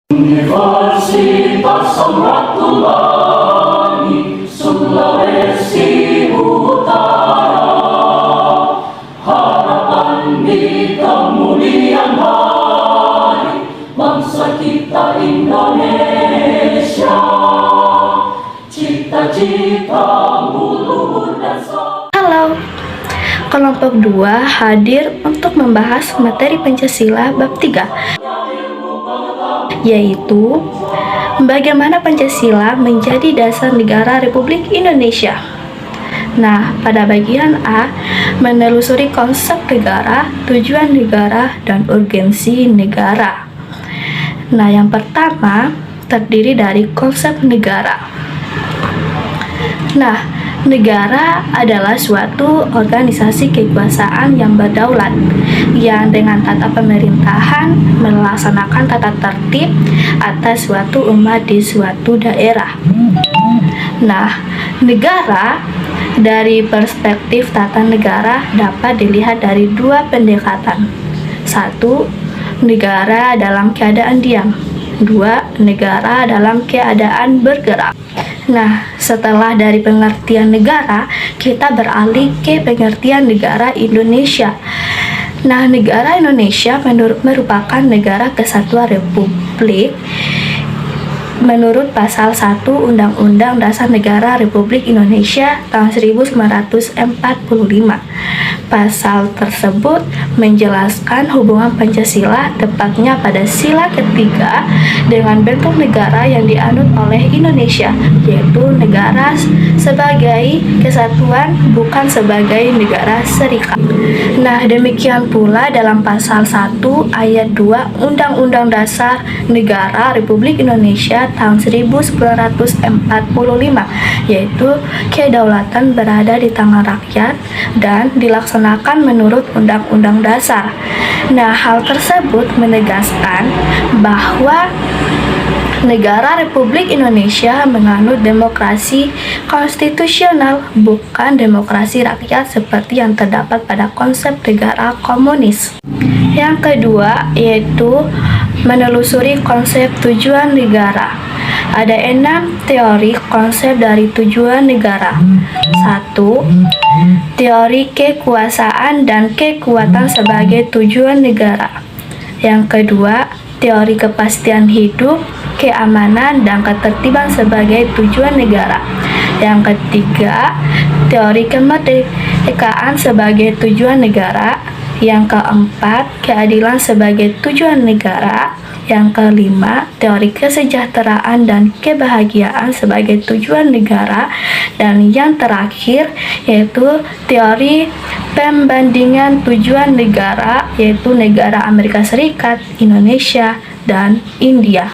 Universitas Samratulangi, Sulawesi Utara, harapan di kemudian hari bangsa kita Indonesia, cita-citamu luhur dan Halo, kelompok 2 hadir untuk membahas materi Pancasila bab 3, yaitu bagaimana Pancasila menjadi dasar negara Republik Indonesia. Nah, pada bagian A, menelusuri konsep negara, tujuan negara, dan urgensi negara. Nah, yang pertama terdiri dari konsep negara. Nah, negara adalah suatu organisasi kekuasaan yang berdaulat, yang dengan tata pemerintahan melaksanakan tata tertib atas suatu umat di suatu daerah. Nah, negara dari perspektif tata negara dapat dilihat dari dua pendekatan. 1. Negara dalam keadaan diam. 2. Negara dalam keadaan bergerak. Nah, setelah dari pengertian negara, kita beralih ke pengertian negara Indonesia. Nah, negara Indonesia merupakan negara kesatuan Republik menurut pasal 1 Undang-Undang Dasar Negara Republik Indonesia tahun 1945. Pasal tersebut menjelaskan hubungan Pancasila tepatnya pada sila ketiga dengan bentuk negara yang dianut oleh Indonesia, yaitu negara sebagai kesatuan, bukan sebagai negara serikat. Nah, demikian pula dalam pasal 1 ayat 2 Undang-Undang Dasar Negara Republik Indonesia tahun 1945, yaitu kedaulatan berada di tangan rakyat dan dilaksanakan menurut Undang-Undang Dasar. Nah, hal tersebut menegaskan bahwa negara Republik Indonesia menganut demokrasi konstitusional, bukan demokrasi rakyat seperti yang terdapat pada konsep negara komunis. Yang kedua yaitu menelusuri konsep tujuan negara. Ada 6 teori konsep dari tujuan negara. 1. Teori kekuasaan dan kekuatan sebagai tujuan negara. Yang kedua, teori kepastian hidup, keamanan, dan ketertiban sebagai tujuan negara. Yang ketiga, teori kemerdekaan sebagai tujuan negara. Yang keempat, keadilan sebagai tujuan negara. Yang kelima, teori kesejahteraan dan kebahagiaan sebagai tujuan negara. Dan yang terakhir, yaitu teori pembandingan tujuan negara, yaitu negara Amerika Serikat, Indonesia, dan India.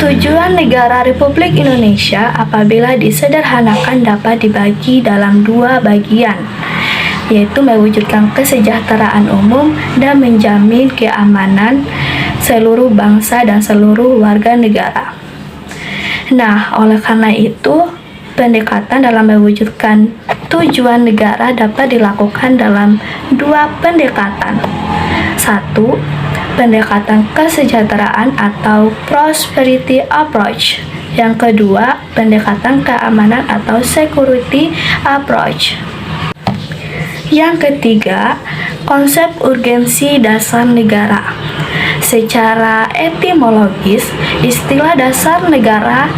Tujuan negara Republik Indonesia apabila disederhanakan dapat dibagi dalam 2 bagian, yaitu mewujudkan kesejahteraan umum dan menjamin keamanan seluruh bangsa dan seluruh warga negara. Nah, oleh karena itu, pendekatan dalam mewujudkan tujuan negara dapat dilakukan dalam 2 pendekatan. 1. Pendekatan kesejahteraan atau prosperity approach. Yang kedua, pendekatan keamanan atau security approach. Yang ketiga, konsep urgensi dasar negara. Secara etimologis, istilah dasar negara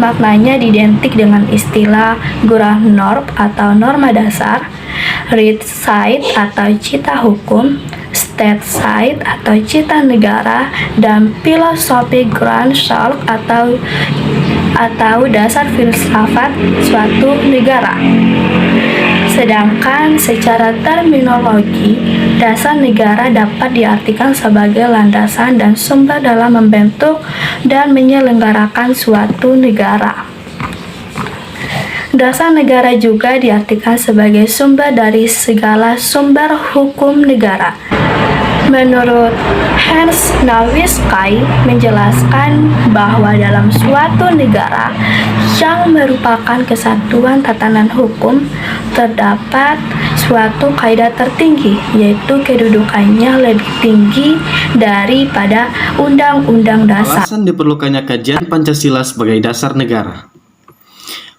maknanya identik dengan istilah Grundnorm atau norma dasar, Rechtsstaat atau cita hukum, Staatsstaat atau cita negara, dan filosofi Grundsatz atau dasar filsafat suatu negara. Sedangkan secara terminologi, dasar negara dapat diartikan sebagai landasan dan sumber dalam membentuk dan menyelenggarakan suatu negara. Dasar negara juga diartikan sebagai sumber dari segala sumber hukum negara. Menurut Hans Nowicki menjelaskan bahwa dalam suatu negara yang merupakan kesatuan tatanan hukum terdapat suatu kaidah tertinggi, yaitu kedudukannya lebih tinggi daripada undang-undang dasar. Alasan diperlukannya kajian Pancasila sebagai dasar negara.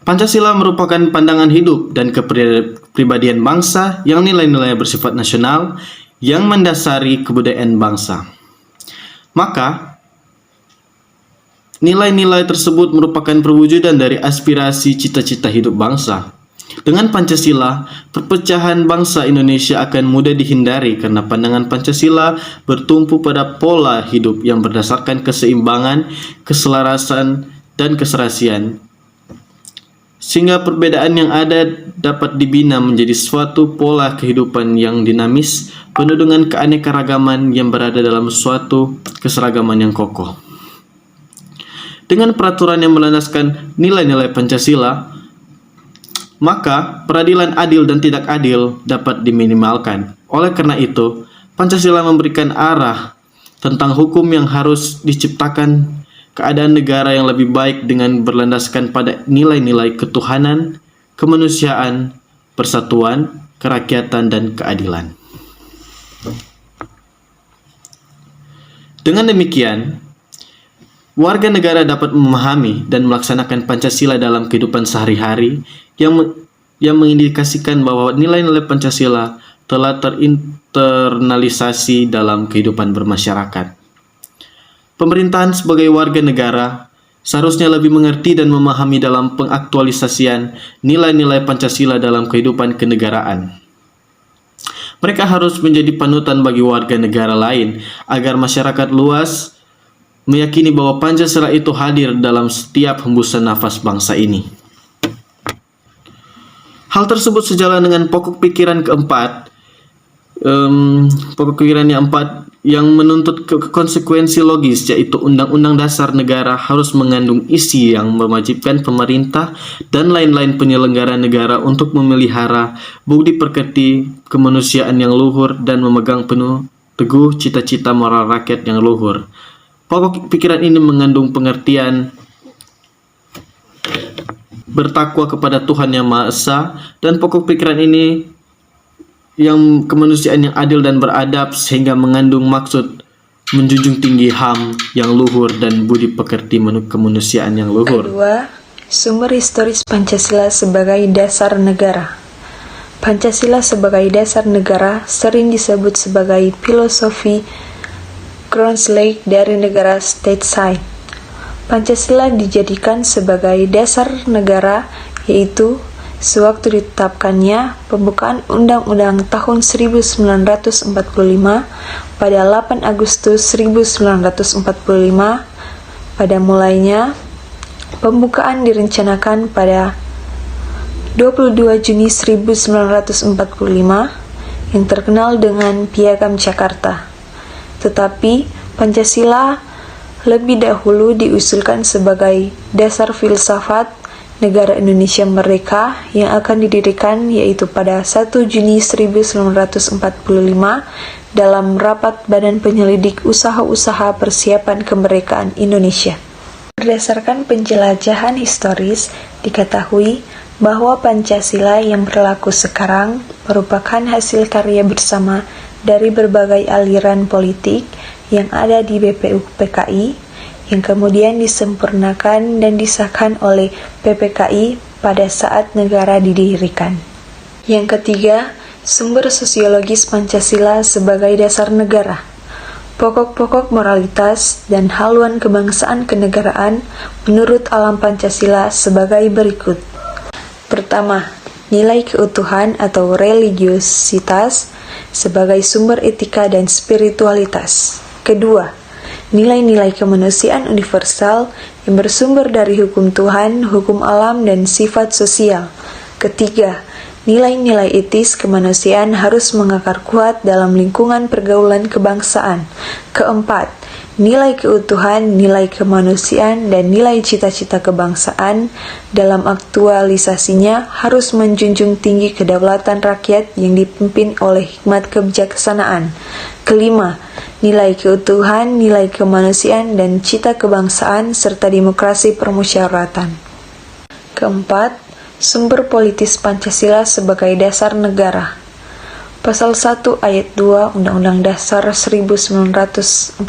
Pancasila merupakan pandangan hidup dan kepribadian bangsa yang nilai-nilai bersifat nasional yang mendasari kebudayaan bangsa. Maka, nilai-nilai tersebut merupakan perwujudan dari aspirasi cita-cita hidup bangsa. Dengan Pancasila, perpecahan bangsa Indonesia akan mudah dihindari karena pandangan Pancasila bertumpu pada pola hidup yang berdasarkan keseimbangan, keselarasan, dan keserasian, sehingga perbedaan yang ada dapat dibina menjadi suatu pola kehidupan yang dinamis, penuh dengan keanekaragaman yang berada dalam suatu keseragaman yang kokoh. Dengan peraturan yang melandaskan nilai-nilai Pancasila, maka peradilan adil dan tidak adil dapat diminimalkan. Oleh karena itu, Pancasila memberikan arah tentang hukum yang harus diciptakan keadaan negara yang lebih baik dengan berlandaskan pada nilai-nilai ketuhanan, kemanusiaan, persatuan, kerakyatan, dan keadilan. Dengan demikian, warga negara dapat memahami dan melaksanakan Pancasila dalam kehidupan sehari-hari yang mengindikasikan bahwa nilai-nilai Pancasila telah terinternalisasi dalam kehidupan bermasyarakat. Pemerintahan sebagai warga negara seharusnya lebih mengerti dan memahami dalam pengaktualisasian nilai-nilai Pancasila dalam kehidupan kenegaraan. Mereka harus menjadi panutan bagi warga negara lain agar masyarakat luas meyakini bahwa Pancasila itu hadir dalam setiap hembusan nafas bangsa ini. Hal tersebut sejalan dengan pokok pikiran keempat, yang menuntut konsekuensi logis, yaitu Undang-Undang Dasar Negara harus mengandung isi yang mewajibkan pemerintah dan lain-lain penyelenggara negara untuk memelihara budi pekerti kemanusiaan yang luhur dan memegang penuh teguh cita-cita moral rakyat yang luhur. Pokok pikiran ini mengandung pengertian bertakwa kepada Tuhan Yang Maha Esa, dan pokok pikiran ini yang kemanusiaan yang adil dan beradab, sehingga mengandung maksud menjunjung tinggi HAM yang luhur dan budi pekerti kemanusiaan yang luhur. Kedua, sumber historis Pancasila sebagai dasar negara. Pancasila sebagai dasar negara sering disebut sebagai filosofi Groundsley dari negara stateside. Pancasila dijadikan sebagai dasar negara, yaitu sewaktu ditetapkannya pembukaan Undang-Undang tahun 1945 pada 8 Agustus 1945. Pada mulainya, pembukaan direncanakan pada 22 Juni 1945 yang terkenal dengan Piagam Jakarta. Tetapi Pancasila lebih dahulu diusulkan sebagai dasar filsafat negara Indonesia Merdeka yang akan didirikan, yaitu pada 1 Juni 1945 dalam rapat Badan Penyelidik Usaha-Usaha Persiapan Kemerdekaan Indonesia. Berdasarkan penjelajahan historis, diketahui bahwa Pancasila yang berlaku sekarang merupakan hasil karya bersama dari berbagai aliran politik yang ada di BPUPKI, yang kemudian disempurnakan dan disahkan oleh PPKI pada saat negara didirikan. Yang ketiga, sumber sosiologis Pancasila sebagai dasar negara. Pokok-pokok moralitas dan haluan kebangsaan kenegaraan menurut alam Pancasila sebagai berikut. Pertama, nilai keutuhan atau religiositas sebagai sumber etika dan spiritualitas. Kedua, nilai-nilai kemanusiaan universal yang bersumber dari hukum Tuhan, hukum alam, dan sifat sosial. Ketiga, nilai-nilai etis kemanusiaan harus mengakar kuat dalam lingkungan pergaulan kebangsaan. Keempat, nilai keutuhan, nilai kemanusiaan, dan nilai cita-cita kebangsaan dalam aktualisasinya harus menjunjung tinggi kedaulatan rakyat yang dipimpin oleh hikmat kebijaksanaan. Kelima, nilai keutuhan, nilai kemanusiaan, dan cita kebangsaan serta demokrasi permusyawaratan. Keempat, sumber politis Pancasila sebagai dasar negara. Pasal 1 ayat 2 Undang-Undang Dasar 1945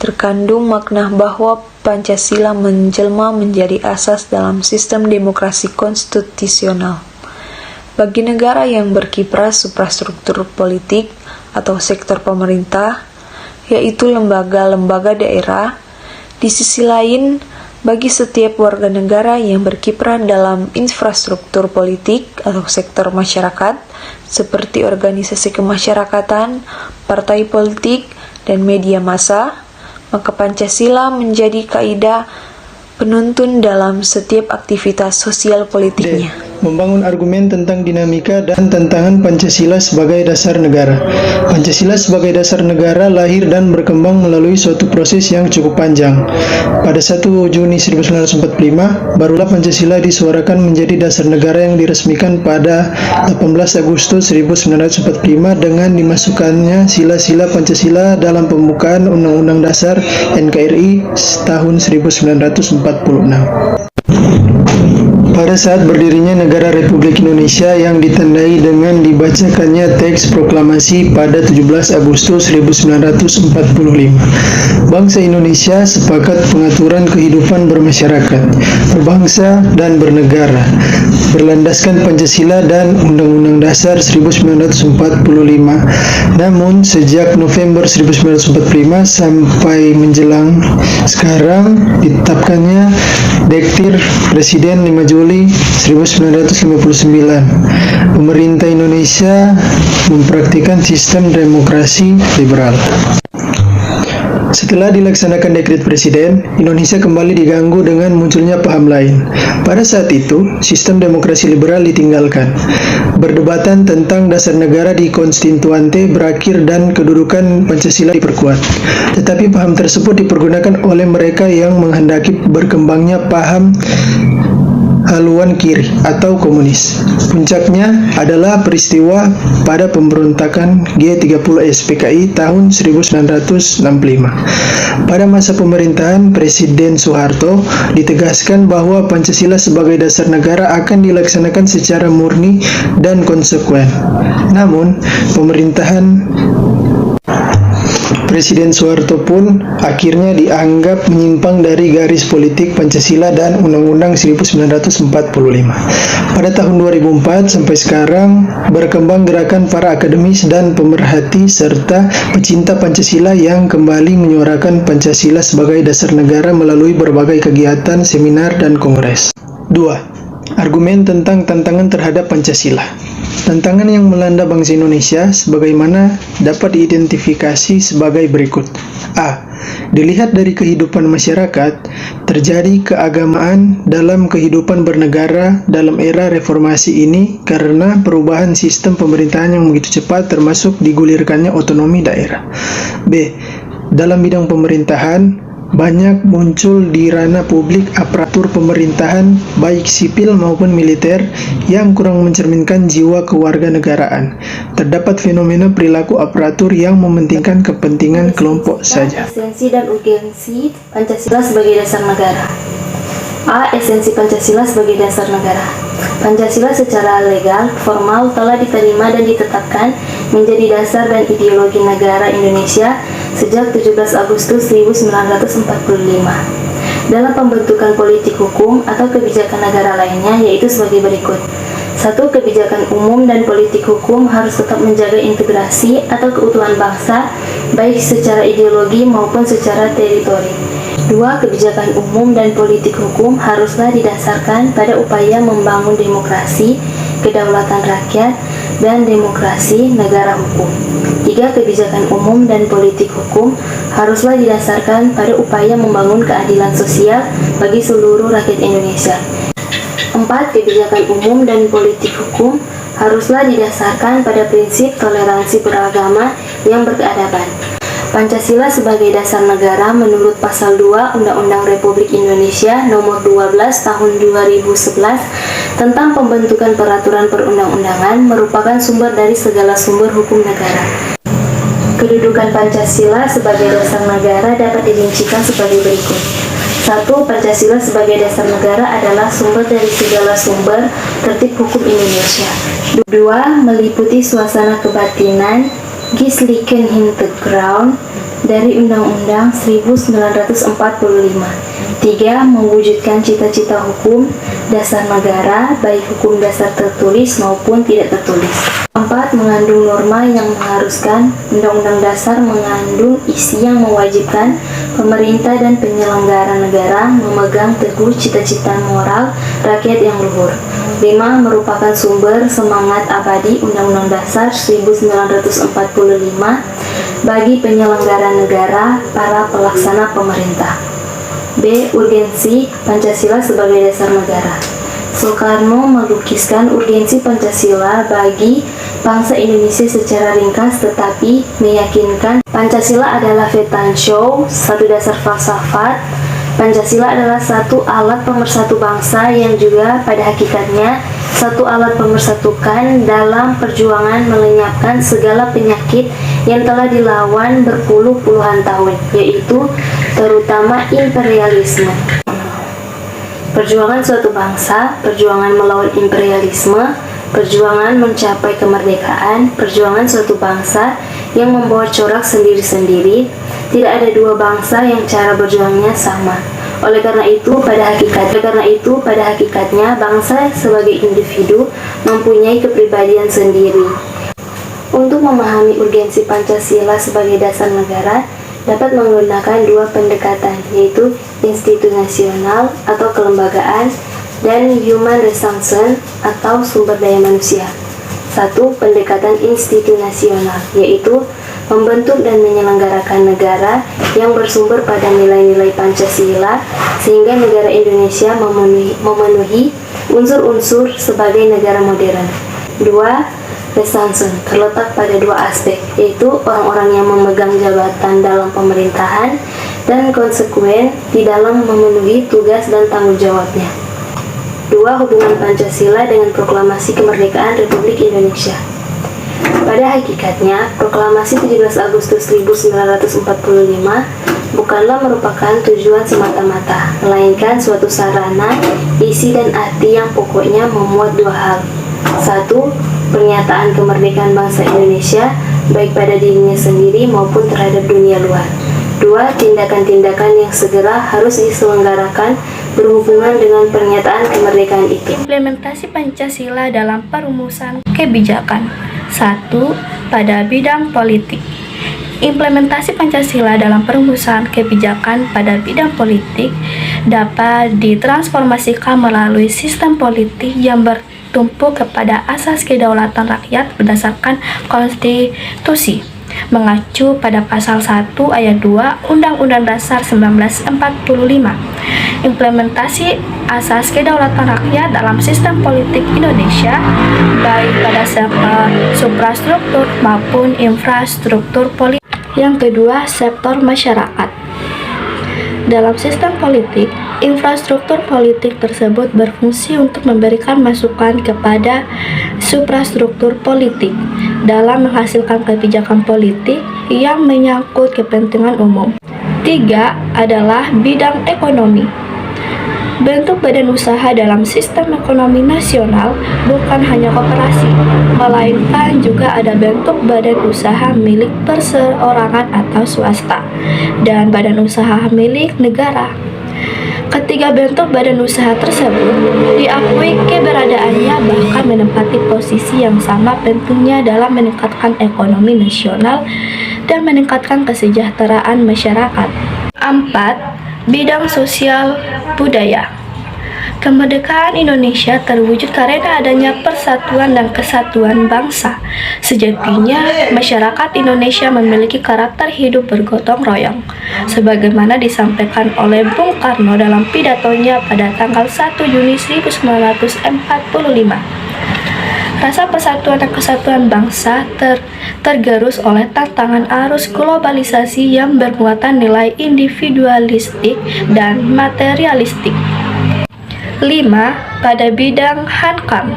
terkandung makna bahwa Pancasila menjelma menjadi asas dalam sistem demokrasi konstitusional. Bagi negara yang berkiprah suprastruktur politik atau sektor pemerintah, yaitu lembaga-lembaga daerah, di sisi lain, bagi setiap warga negara yang berkiprah dalam infrastruktur politik atau sektor masyarakat, seperti organisasi kemasyarakatan, partai politik, dan media massa, maka Pancasila menjadi kaidah penuntun dalam setiap aktivitas sosial politiknya. Membangun argumen tentang dinamika dan tantangan Pancasila sebagai dasar negara. Pancasila sebagai dasar negara lahir dan berkembang melalui suatu proses yang cukup panjang. Pada 1 Juni 1945, barulah Pancasila disuarakan menjadi dasar negara yang diresmikan pada 18 Agustus 1945 dengan dimasukkannya sila-sila Pancasila dalam pembukaan Undang-Undang Dasar NKRI tahun 1946. Pada saat berdirinya negara Republik Indonesia yang ditandai dengan dibacakannya teks proklamasi pada 17 Agustus 1945, bangsa Indonesia sepakat pengaturan kehidupan bermasyarakat, berbangsa dan bernegara, berlandaskan Pancasila dan Undang-Undang Dasar 1945. Namun, sejak November 1945 sampai menjelang sekarang ditetapkannya Dektir Presiden 5 Juli 1959, pemerintah Indonesia mempraktikkan sistem demokrasi liberal. Setelah dilaksanakan dekret presiden, Indonesia kembali diganggu dengan munculnya paham lain. Pada saat itu, sistem demokrasi liberal ditinggalkan. Perdebatan tentang dasar negara di konstituante berakhir dan kedudukan Pancasila diperkuat. Tetapi paham tersebut dipergunakan oleh mereka yang menghendaki berkembangnya paham haluan kiri atau komunis. Puncaknya adalah peristiwa pada pemberontakan G30 SPKI tahun 1965. Pada masa pemerintahan Presiden Soeharto, ditegaskan bahwa Pancasila sebagai dasar negara akan dilaksanakan secara murni dan konsekuen. Namun, pemerintahan Presiden Soeharto pun akhirnya dianggap menyimpang dari garis politik Pancasila dan Undang-Undang 1945. Pada tahun 2004 sampai sekarang berkembang gerakan para akademis dan pemerhati serta pecinta Pancasila yang kembali menyuarakan Pancasila sebagai dasar negara melalui berbagai kegiatan, seminar, dan kongres. 2. Argumen tentang tantangan terhadap Pancasila. Tantangan yang melanda bangsa Indonesia sebagaimana dapat diidentifikasi sebagai berikut. A. Dilihat dari kehidupan masyarakat, terjadi keagamaan dalam kehidupan bernegara dalam era reformasi ini karena perubahan sistem pemerintahan yang begitu cepat termasuk digulirkannya otonomi daerah. B. Dalam bidang pemerintahan, banyak muncul di ranah publik aparatur pemerintahan baik sipil maupun militer yang kurang mencerminkan jiwa kewarganegaraan. Terdapat fenomena perilaku aparatur yang mementingkan kepentingan kelompok saja. Esensi dan urgensi Pancasila sebagai dasar negara. A. Esensi Pancasila sebagai dasar negara. Pancasila secara legal, formal telah diterima dan ditetapkan menjadi dasar dan ideologi negara Indonesia sejak 17 Agustus 1945. Dalam pembentukan politik hukum atau kebijakan negara lainnya yaitu sebagai berikut. 1. Kebijakan umum dan politik hukum harus tetap menjaga integrasi atau keutuhan bangsa baik secara ideologi maupun secara teritori. 2. Kebijakan umum dan politik hukum haruslah didasarkan pada upaya membangun demokrasi, kedaulatan rakyat, dan demokrasi negara hukum. 3. Kebijakan umum dan politik hukum haruslah didasarkan pada upaya membangun keadilan sosial bagi seluruh rakyat Indonesia. 4. Kebijakan umum dan politik hukum haruslah didasarkan pada prinsip toleransi beragama yang berkeadaban. Pancasila sebagai dasar negara menurut Pasal 2 Undang-Undang Republik Indonesia Nomor 12 Tahun 2011 tentang pembentukan peraturan perundang-undangan merupakan sumber dari segala sumber hukum negara. Kedudukan Pancasila sebagai dasar negara dapat dirincikan sebagai berikut. 1. Pancasila sebagai dasar negara adalah sumber dari segala sumber tertib hukum Indonesia. 2. Meliputi suasana kebatinan Gisliken Hintergrund dari Undang-Undang 1945. 3. Mewujudkan cita-cita hukum dasar negara, baik hukum dasar tertulis maupun tidak tertulis. 4. Mengandung norma yang mengharuskan. Undang-Undang Dasar mengandung isi yang mewajibkan pemerintah dan penyelenggara negara memegang teguh cita-cita moral rakyat yang luhur. 5. Merupakan sumber semangat abadi Undang-Undang Dasar 1945 bagi penyelenggara negara, para pelaksana pemerintah. B. Urgensi Pancasila sebagai dasar negara. Soekarno melukiskan urgensi Pancasila bagi bangsa Indonesia secara ringkas tetapi meyakinkan Pancasila adalah Vetanshow, satu dasar falsafat. Pancasila adalah satu alat pemersatu bangsa yang juga pada hakikatnya satu alat pemersatukan dalam perjuangan melenyapkan segala penyakit yang telah dilawan berpuluh-puluhan tahun, yaitu terutama imperialisme. Perjuangan suatu bangsa, perjuangan melawan imperialisme, perjuangan mencapai kemerdekaan, perjuangan suatu bangsa yang membawa corak sendiri-sendiri. Tidak ada dua bangsa yang cara berjuangnya sama. Oleh karena itu, pada hakikatnya bangsa sebagai individu mempunyai kepribadian sendiri. Untuk memahami urgensi Pancasila sebagai dasar negara, dapat menggunakan dua pendekatan, yaitu institusional atau kelembagaan dan human resources atau sumber daya manusia. 1. Pendekatan institusional, yaitu membentuk dan menyelenggarakan negara yang bersumber pada nilai-nilai Pancasila sehingga negara Indonesia memenuhi unsur-unsur sebagai negara modern. 2. Resources terletak pada dua aspek, yaitu orang-orang yang memegang jabatan dalam pemerintahan dan konsekuen di dalam memenuhi tugas dan tanggung jawabnya. 2. Hubungan Pancasila dengan Proklamasi Kemerdekaan Republik Indonesia. Pada hakikatnya, Proklamasi 17 Agustus 1945 bukanlah merupakan tujuan semata-mata, melainkan suatu sarana, isi dan arti yang pokoknya memuat dua hal. 1. Pernyataan kemerdekaan bangsa Indonesia, baik pada dirinya sendiri maupun terhadap dunia luar. 2. Tindakan-tindakan yang segera harus diselenggarakan berhubungan dengan pernyataan kemerdekaan itu. Implementasi Pancasila dalam perumusan kebijakan. 1. Pada bidang politik. Implementasi Pancasila dalam perumusan kebijakan pada bidang politik dapat ditransformasikan melalui sistem politik yang bertumpu kepada asas kedaulatan rakyat berdasarkan konstitusi, mengacu pada pasal 1 ayat 2 Undang-Undang Dasar 1945. Implementasi asas kedaulatan rakyat dalam sistem politik Indonesia baik pada sektor suprastruktur maupun infrastruktur politik. Yang kedua, sektor masyarakat. Dalam sistem politik, infrastruktur politik tersebut berfungsi untuk memberikan masukan kepada suprastruktur politik dalam menghasilkan kebijakan politik yang menyangkut kepentingan umum. 3 adalah bidang ekonomi. Bentuk badan usaha dalam sistem ekonomi nasional bukan hanya koperasi, melainkan juga ada bentuk badan usaha milik perseorangan atau swasta, dan badan usaha milik negara. Ketiga bentuk badan usaha tersebut diakui keberadaannya bahkan menempati posisi yang sama pentingnya dalam meningkatkan ekonomi nasional dan meningkatkan kesejahteraan masyarakat. 4. Bidang sosial budaya. Kemerdekaan Indonesia terwujud karena adanya persatuan dan kesatuan bangsa. Sejatinya, masyarakat Indonesia memiliki karakter hidup bergotong royong, sebagaimana disampaikan oleh Bung Karno dalam pidatonya pada tanggal 1 Juni 1945. Rasa persatuan dan kesatuan bangsa tergerus oleh tantangan arus globalisasi yang bermuatan nilai individualistik dan materialistik. 5. Pada bidang hankam,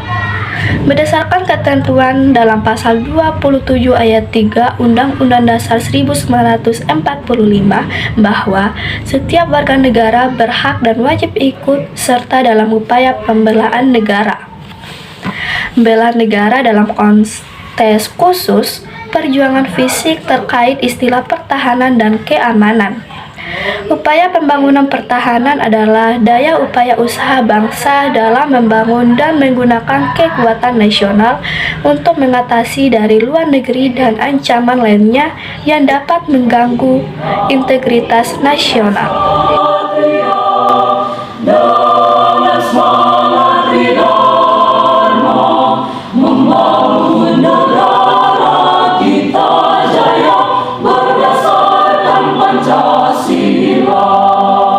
berdasarkan ketentuan dalam pasal 27 ayat 3 Undang-Undang Dasar 1945 bahwa setiap warga negara berhak dan wajib ikut serta dalam upaya pembelaan negara. Bela negara dalam konteks khusus perjuangan fisik terkait istilah pertahanan dan keamanan. Upaya pembangunan pertahanan adalah daya upaya usaha bangsa dalam membangun dan menggunakan kekuatan nasional untuk mengatasi dari luar negeri dan ancaman lainnya yang dapat mengganggu integritas nasional.